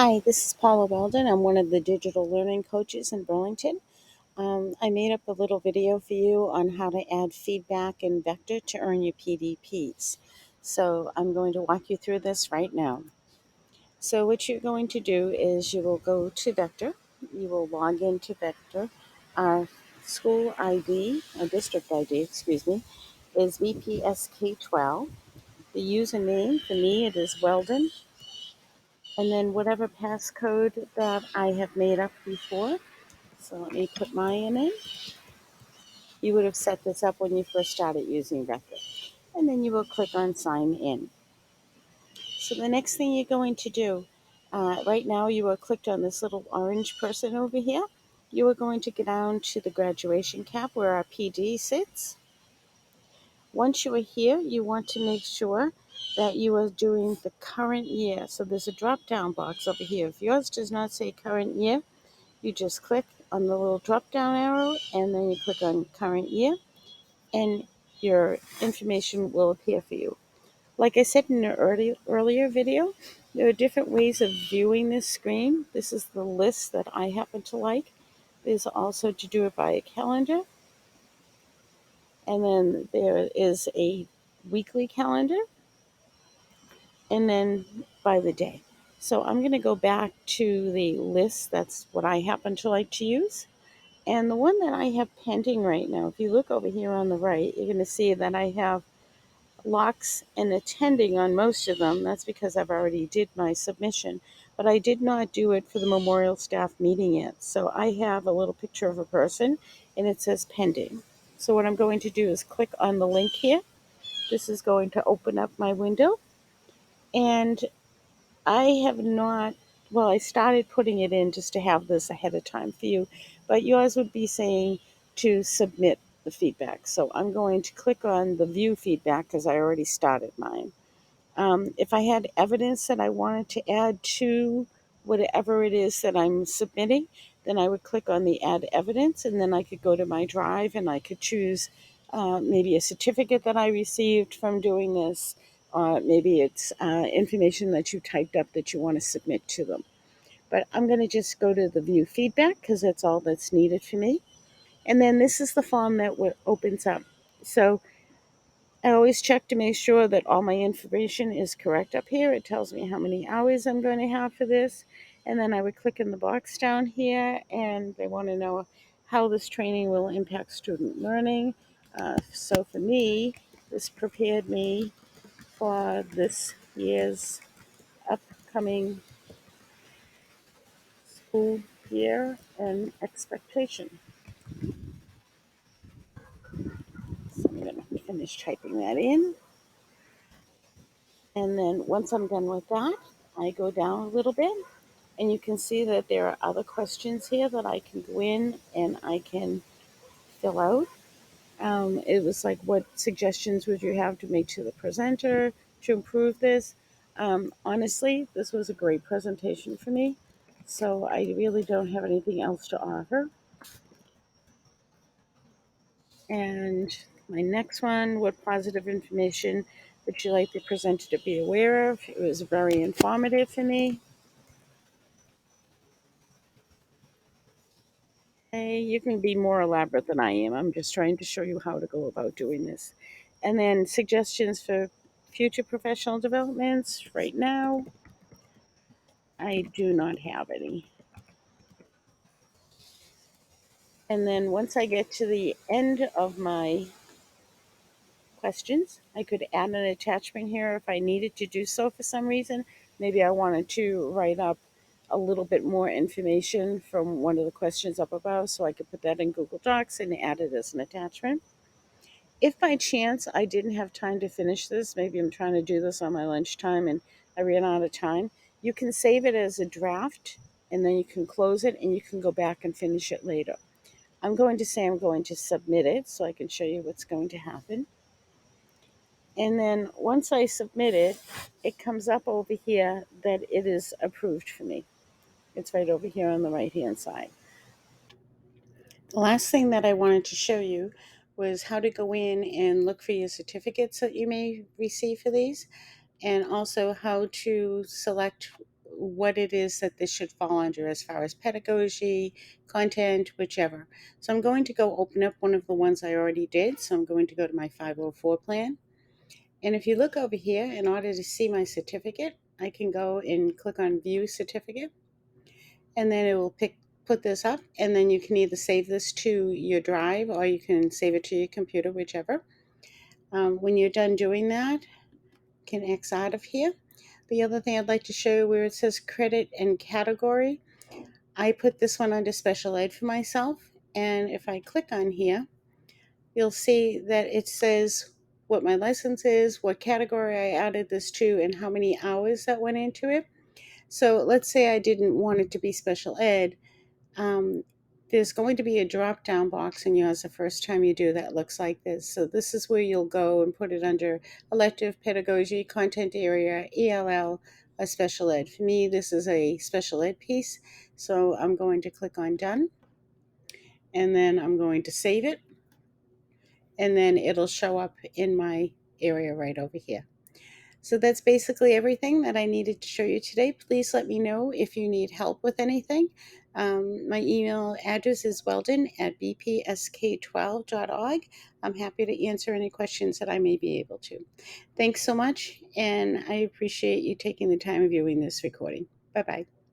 Hi, this is Paula Weldon. I'm one of the digital learning coaches in Burlington. I made up a little video for you on how to add feedback in Vector to earn your PDPs. So I'm going to walk you through this right now. So what you're going to do is you will go to Vector. You will log into Vector. Our school ID, our district ID, excuse me, is VPSK12. The username, for me, it is Weldon, and then whatever passcode that I have made up before. So let me put mine in. You would have set this up when you first started using Vector. And then you will click on sign in. So the next thing you're going to do, right now you are clicked on this little orange person over here. You are going to get down to the graduation cap where our PD sits. Once you are here, you want to make sure that you are doing the current year. So there's a drop down box over here. If yours does not say current year, you just click on the little drop down arrow and then you click on current year and your information will appear for you. Like I said in an earlier video, there are different ways of viewing this screen. This is the list that I happen to like. There's also to do it by a calendar, and then there is a weekly calendar, and then by the day. So I'm going to go back to the list. That's what I happen to like to use. And the one that I have pending right now, if you look over here on the right, you're going to see that I have locks and attending on most of them. That's because I've already did my submission, but I did not do it for the memorial staff meeting yet. So I have a little picture of a person and it says pending. So what I'm going to do is click on the link here. This is going to open up my window, and I have not, well, I started putting it in just to have this ahead of time for you, but yours would be saying to submit the feedback. So I'm going to click on the view feedback because I already started mine. If I had evidence that I wanted to add to whatever it is that I'm submitting, then I would click on the add evidence, and then I could go to my drive and I could choose maybe a certificate that I received from doing this. Maybe it's information that you typed up that you want to submit to them. But I'm going to just go to the view feedback because that's all that's needed for me. And then this is the form that opens up. So I always check to make sure that all my information is correct up here. It tells me how many hours I'm going to have for this. And then I would click in the box down here, and they want to know how this training will impact student learning. So for me, this prepared me for this year's upcoming school year and expectation. So I'm going to finish typing that in. And then once I'm done with that, I go down a little bit, and you can see that there are other questions here that I can go in and I can fill out. It was like, what suggestions would you have to make to the presenter to improve this? Honestly, this was a great presentation for me, so I really don't have anything else to offer. And my next one, what positive information would you like the presenter to be aware of? It was very informative for me. Hey, you can be more elaborate than I am. I'm just trying to show you how to go about doing this. And then suggestions for future professional developments. Right now, I do not have any. And then once I get to the end of my questions, I could add an attachment here if I needed to do so for some reason. Maybe I wanted to write up a little bit more information from one of the questions up above, so I could put that in Google Docs and add it as an attachment. If by chance I didn't have time to finish this, maybe I'm trying to do this on my lunchtime and I ran out of time, you can save it as a draft and then you can close it and you can go back and finish it later. I'm going to say I'm going to submit it so I can show you what's going to happen. And then once I submit it, it comes up over here that it is approved for me. It's right over here on the right hand side. The last thing that I wanted to show you was how to go in and look for your certificates that you may receive for these, and also how to select what it is that this should fall under as far as pedagogy, content, whichever. So I'm going to go open up one of the ones I already did. So I'm going to go to my 504 plan. And if you look over here, in order to see my certificate, I can go and click on View Certificate, and then it will put this up, and then you can either save this to your drive or you can save it to your computer, whichever. When you're done doing that, you can X out of here. The other thing I'd like to show you where it says credit and category, I put this one under special ed for myself, and if I click on here, you'll see that it says what my license is, what category I added this to, and how many hours that went into it. So let's say I didn't want it to be special ed. Um, there's going to be a drop down box in yours the first time you do that looks like this. So this is where you'll go and put it under elective, pedagogy, content area, ELL, a special ed. For me, this is a special ed piece. So I'm going to click on done, and then I'm going to save it, and then it'll show up in my area right over here. So that's basically everything that I needed to show you today. Please let me know if you need help with anything. My email address is weldon@bpsk12.org. I'm happy to answer any questions that I may be able to. Thanks so much, and I appreciate you taking the time of viewing this recording. Bye-bye.